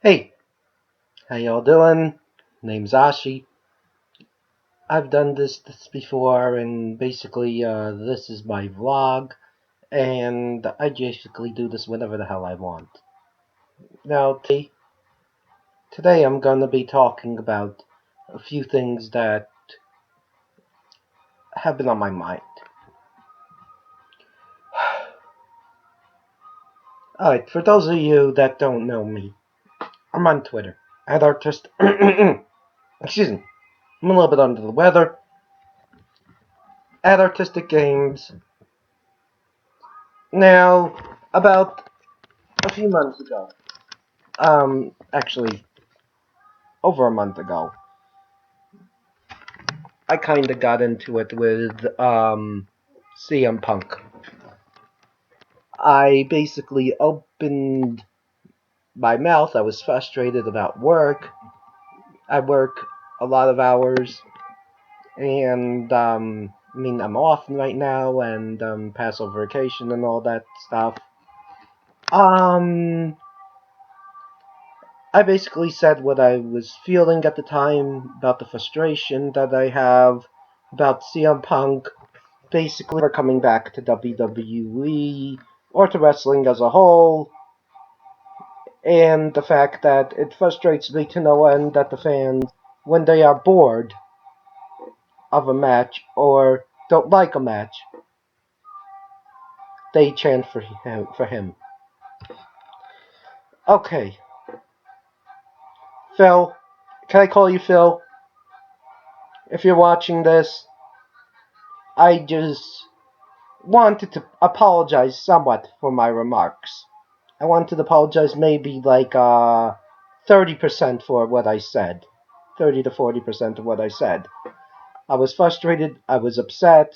Hey, how y'all doing? Name's Ashi. I've done this before, and basically, this is my vlog, and I basically do this whenever the hell I want. Now, today I'm gonna be talking about a few things that have been on my mind. Alright, for those of you that don't know me, I'm on Twitter, at artist. Excuse me, I'm a little bit under the weather. At Artistic Games. Now, about a few months ago, actually, over a month ago, I kind of got into it with CM Punk. I basically opened my mouth. I was frustrated about work. I work a lot of hours, and I mean, I'm off right now, and Passover vacation and all that stuff. Um, I basically said what I was feeling at the time about the frustration that I have about CM Punk basically never coming back to WWE or to wrestling as a whole, and the fact that it frustrates me to no end that the fans, when they are bored of a match or don't like a match, they chant for him. Okay, Phil, can I call you Phil? If you're watching this, I just wanted to apologize somewhat for my remarks. I wanted to apologize maybe like 30% for what I said. 30 to 40% of what I said. I was frustrated, I was upset.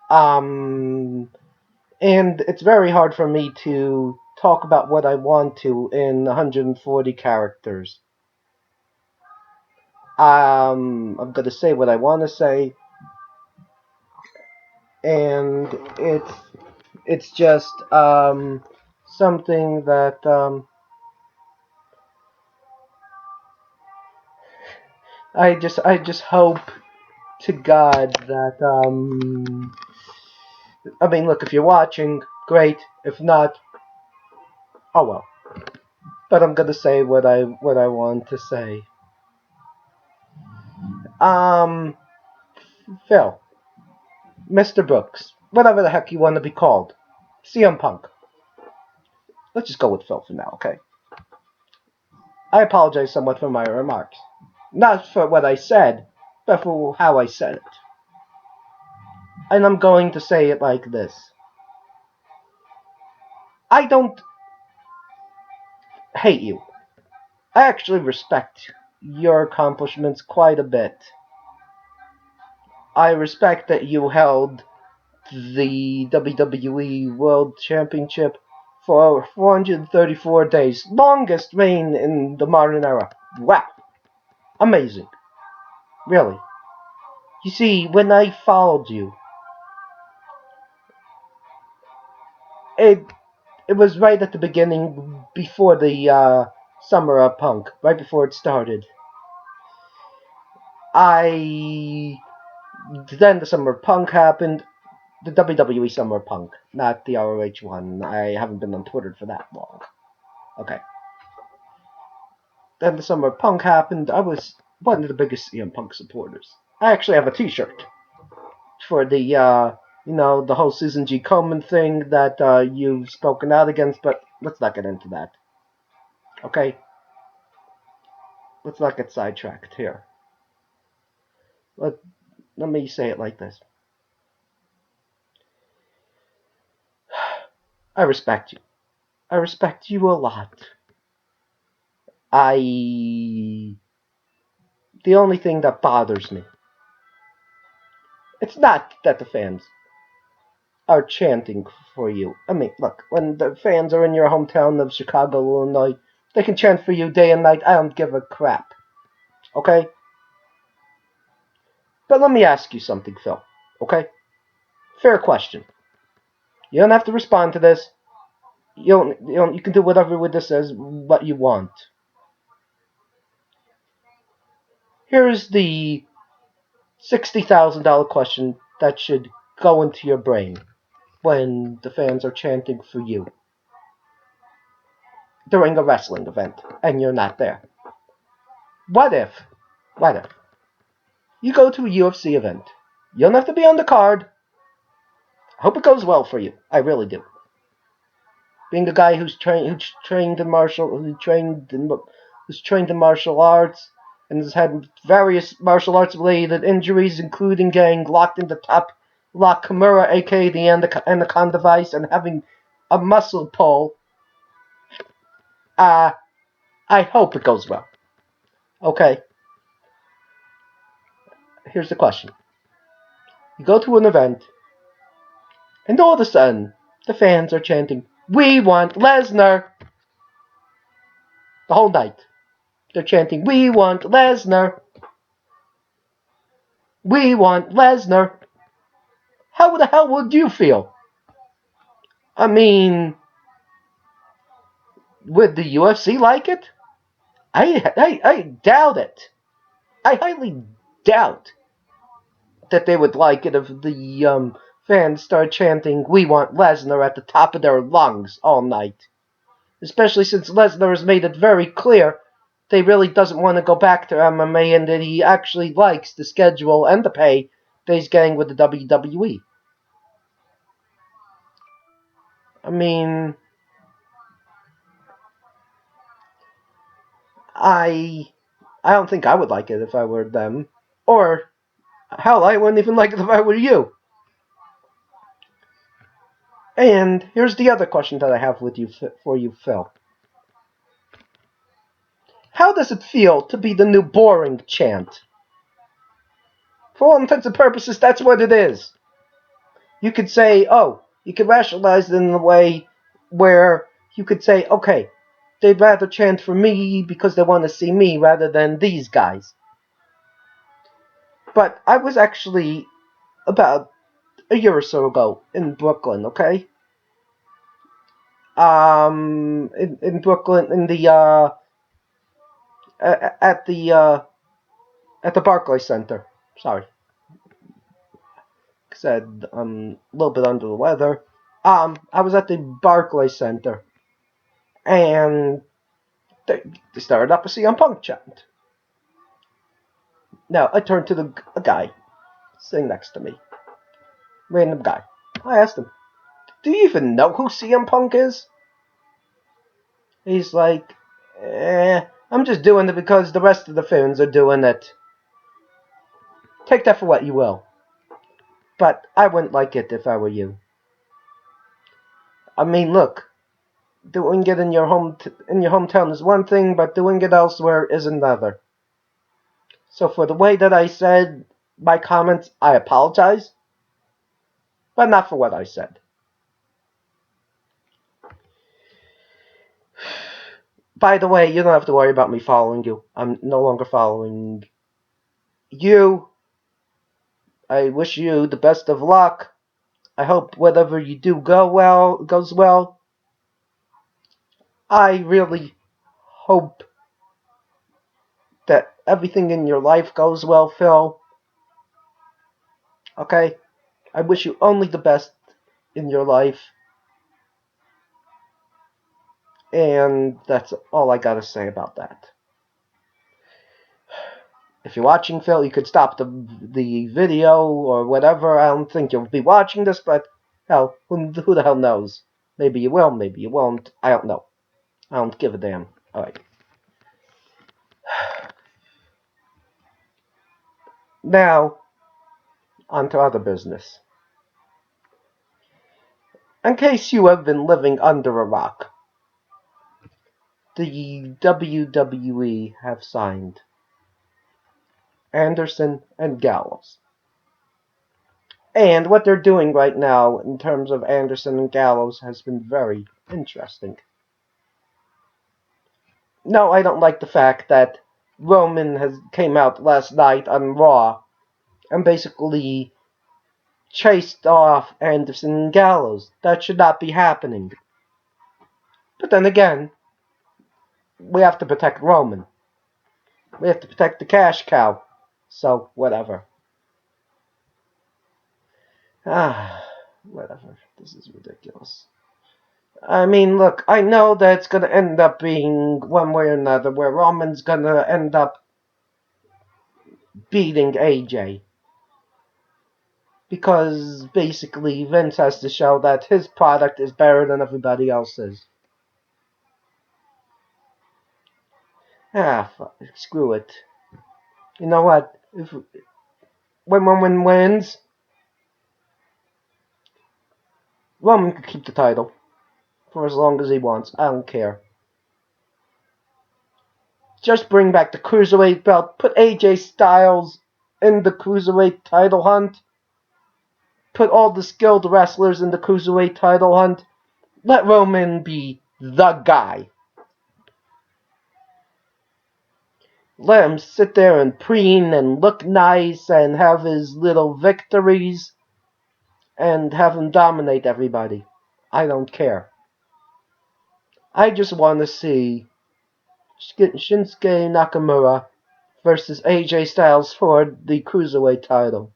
Um and it's very hard for me to talk about what I want to in 140 characters. I'm going to say what I want to say, and it's just something that I just hope to God that I mean, look, if you're watching, great. If not, oh well. But I'm gonna say what I want to say. Um, Phil, Mr. Brooks, whatever the heck you want to be called, CM Punk. Let's just go with Phil for now, okay? I apologize somewhat for my remarks, not for what I said, but for how I said it. And I'm going to say it like this: I don't hate you. I actually respect your accomplishments quite a bit. I respect that you held the WWE World Championship for 434 days. Longest reign in the modern era. Wow. Amazing. Really. You see, when I followed you, it it was right at the beginning, before the Summer of Punk, right before it started. I Then the Summer of Punk happened, the WWE Summer of Punk, not the ROH one. I haven't been on Twitter for that long. Okay. Then the Summer of Punk happened. I was one of the biggest CM Punk supporters. I actually have a T-shirt for the the whole Susan G. Komen thing that you've spoken out against. But let's not get into that. Okay, let's not get sidetracked here. Let Let me say it like this: I respect you. I respect you a lot. I The only thing that bothers me, it's not that the fans are chanting for you. I mean, look, when the fans are in your hometown of Chicago, Illinois, they can chant for you day and night. I don't give a crap. Okay? But let me ask you something, Phil. Okay? Fair question. You don't have to respond to this. You can do whatever with this as what you want. Here's the $60,000 question that should go into your brain when the fans are chanting for you during a wrestling event and you're not there. What if you go to a UFC event? You don't have to be on the card. I hope it goes well for you. I really do. Being a guy who's trained in martial arts and has had various martial arts related injuries, including getting locked in the top lock Kimura, aka the Anaconda Vice, and having a muscle pull. I hope it goes well. Okay. Here's the question. You go to an event, and all of a sudden, the fans are chanting, "We want Lesnar!" The whole night. They're chanting, "We want Lesnar! We want Lesnar!" How the hell would you feel? I mean, would the UFC like it? I doubt it. I highly doubt that they would like it if the fans start chanting, "We want Lesnar" at the top of their lungs all night. Especially since Lesnar has made it very clear that he really doesn't want to go back to MMA and that he actually likes the schedule and the pay that he's getting with the WWE. I mean, I don't think I would like it if I were them. Or, hell, I wouldn't even like it if I were you. And here's the other question that I have for you, Phil. How does it feel to be the new boring chant? For all intents and purposes, that's what it is. You could say, you could rationalize it in a way where you could say, okay, they'd rather chant for me because they want to see me rather than these guys. But I was actually about a year or so ago in Brooklyn, okay? In Brooklyn, in the at the Barclays Center. Sorry, said a little bit under the weather. I was at the Barclays Center, and they started up a CM Punk chant. Now I turned to a guy sitting next to me, random guy. I asked him, "Do you even know who CM Punk is?" He's like, I'm just doing it because the rest of the fans are doing it. Take that for what you will. But I wouldn't like it if I were you. I mean, look, doing it in your hometown is one thing, but doing it elsewhere is another. So for the way that I said my comments, I apologize, but not for what I said. By the way, you don't have to worry about me following you. I'm no longer following you. I wish you the best of luck. I hope whatever you do goes well. I really hope that everything in your life goes well, Phil. Okay? I wish you only the best in your life. And that's all I gotta say about that. If you're watching, Phil, you could stop the video or whatever. I don't think you'll be watching this, but hell, who the hell knows? Maybe you will, maybe you won't. I don't know. I don't give a damn. Alright. Now, on to other business. In case you have been living under a rock, the WWE have signed Anderson and Gallows. And what they're doing right now in terms of Anderson and Gallows has been very interesting. No, I don't like the fact that Roman came out last night on Raw and basically chased off Anderson and Gallows. That should not be happening. But then again, we have to protect Roman. We have to protect the cash cow. So, whatever. Whatever. This is ridiculous. I mean, look, I know that it's going to end up being one way or another where Roman's going to end up beating AJ. Because basically Vince has to show that his product is better than everybody else's. Screw it. You know what? When Roman wins, Roman can keep the title for as long as he wants. I don't care. Just bring back the Cruiserweight belt. Put AJ Styles in the Cruiserweight title hunt. Put all the skilled wrestlers in the Cruiserweight title hunt. Let Roman be the guy. Let him sit there and preen and look nice and have his little victories and have him dominate everybody. I don't care. I just want to see Shinsuke Nakamura versus AJ Styles for the Cruiserweight title.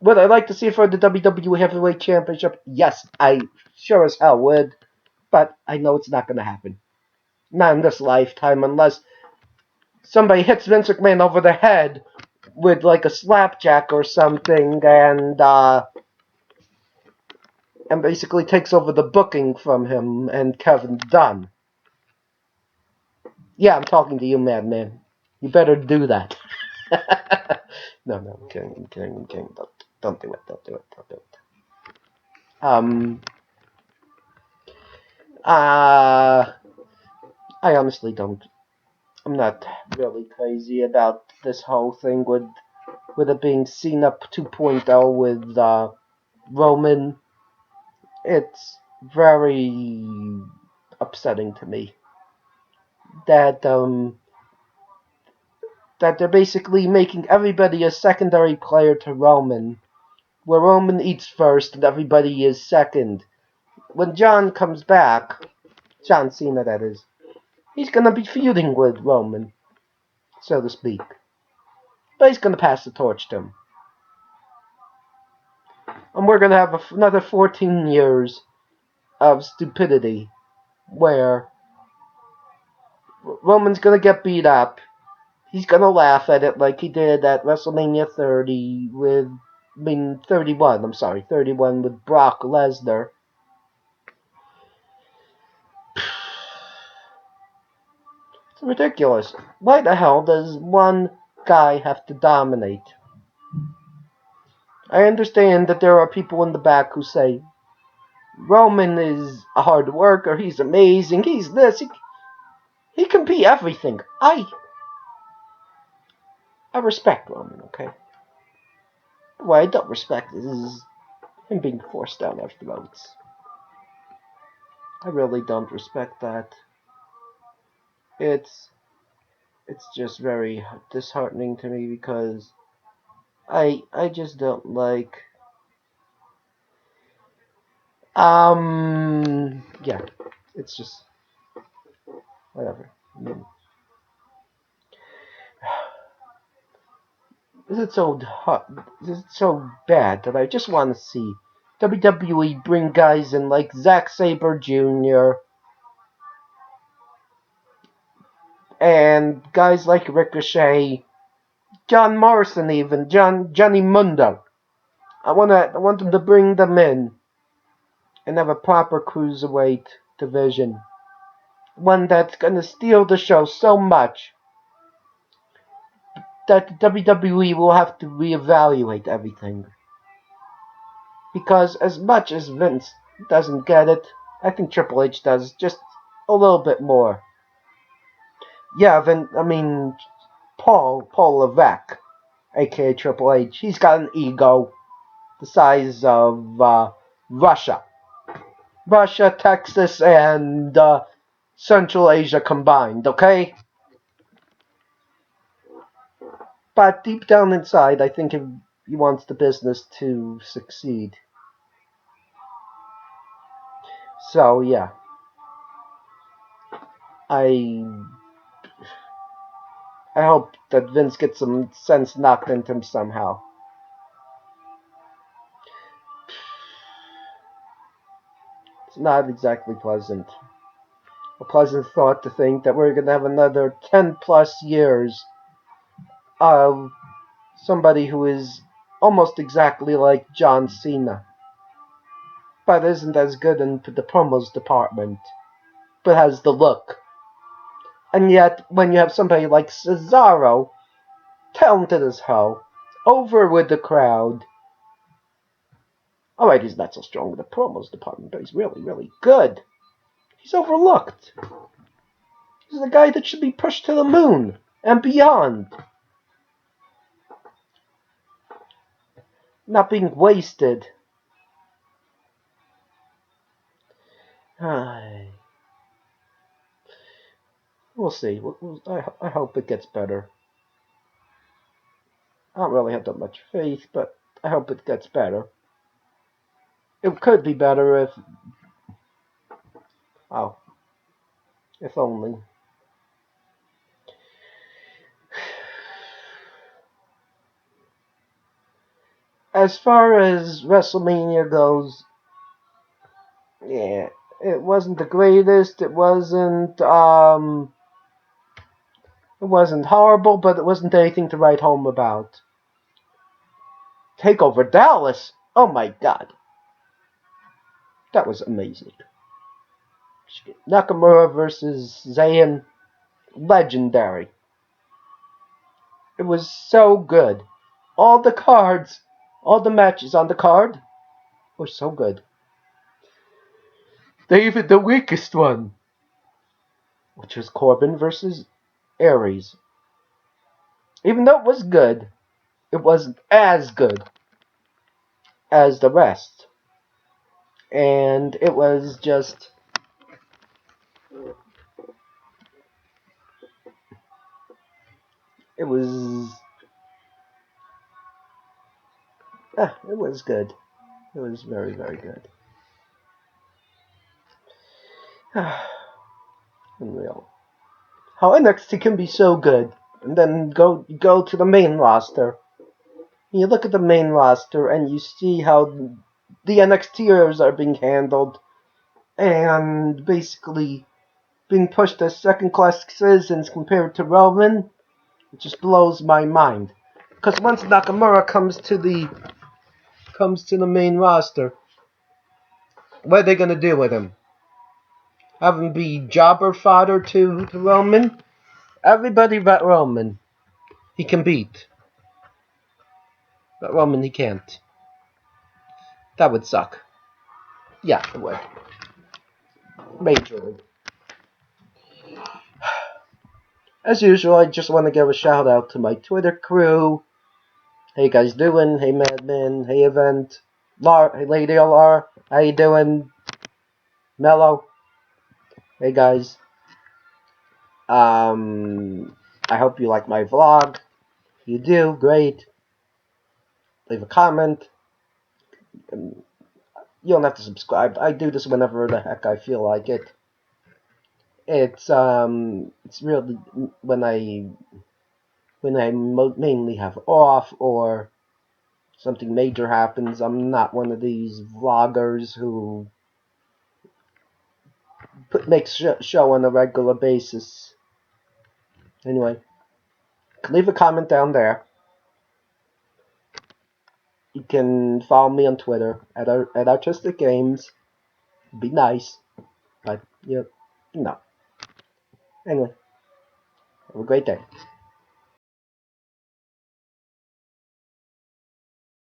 Would I like to see it for the WWE Heavyweight Championship? Yes, I sure as hell would. But I know it's not going to happen. Not in this lifetime, unless somebody hits Vince McMahon over the head with like a slapjack or something and basically takes over the booking from him and Kevin Dunn. Yeah, I'm talking to you, madman. You better do that. No, I'm kidding. Don't do it. Don't do it. I honestly don't. I'm not really crazy about this whole thing with it being Cena 2.0 with Roman. It's very upsetting to me that that they're basically making everybody a secondary player to Roman, where Roman eats first and everybody is second. When John comes back, John Cena that is, he's gonna be feuding with Roman, so to speak. But he's gonna pass the torch to him. And we're gonna have another 14 years of stupidity where Roman's gonna get beat up. He's gonna laugh at it like he did at WrestleMania 30 with, 31, I'm sorry, 31 with Brock Lesnar. It's ridiculous. Why the hell does one guy have to dominate? I understand that there are people in the back who say, Roman is a hard worker, he's amazing, he's this, he can be everything. I respect Roman, okay? What I don't respect is him being forced down our throats. I really don't respect that. It's just very disheartening to me because I just don't like yeah, it's just whatever. Is it so hot? Is it so bad that I just want to see WWE bring guys in like Zack Sabre Jr. and guys like Ricochet, John Morrison, even Johnny Mundo. I want them to bring them in and have a proper cruiserweight division, one that's gonna steal the show so much that the WWE will have to reevaluate everything. Because as much as Vince doesn't get it, I think Triple H does just a little bit more. Yeah, Paul Levesque, aka Triple H, he's got an ego the size of Russia, Texas, and Central Asia combined. Okay, but deep down inside, I think he wants the business to succeed. So yeah. I hope that Vince gets some sense knocked into him somehow. It's not exactly pleasant. A pleasant thought to think that we're going to have another 10 plus years of somebody who is almost exactly like John Cena, but isn't as good in the promos department, but has the look. And yet, when you have somebody like Cesaro, talented as hell, over with the crowd. Alright, he's not so strong in the promos department, but he's really, really good. He's overlooked. He's the guy that should be pushed to the moon and beyond. Not being wasted. We'll see. I hope it gets better. I don't really have that much faith, but I hope it gets better. It could be better if... Oh. If only. As far as WrestleMania goes, yeah, it wasn't the greatest. It wasn't horrible, but it wasn't anything to write home about. Takeover Dallas. Oh my God, that was amazing. Nakamura versus Zayn, legendary. It was so good. All the cards, all the matches on the card were so good. Even the weakest one, which was Corbin versus Aries. Even though it was good, it wasn't as good as the rest. And it was just... It was good. It was very, very good. Unreal. How NXT can be so good, and then go to the main roster. You look at the main roster, and you see how the NXTers are being handled, and basically being pushed as second-class citizens compared to Roman. It just blows my mind. Because once Nakamura comes to the main roster, what are they going to do with him? Have him be jobber fodder to Roman? Everybody but Roman he can beat. But Roman he can't. That would suck. Yeah, it would. Majorly. As usual, I just want to give a shout out to my Twitter crew. How you guys doing? Hey Madman, hey Event, hey Lady LR, how you doing? Mellow. Hey guys. I hope you like my vlog. If you do, great. Leave a comment. You don't have to subscribe. I do this whenever the heck I feel like it. It's really when I mainly have off or something major happens. I'm not one of these vloggers who makes show on a regular basis. Anyway, leave a comment down there. You can follow me on Twitter at Artistic Games. Be nice, but no. Anyway, have a great day.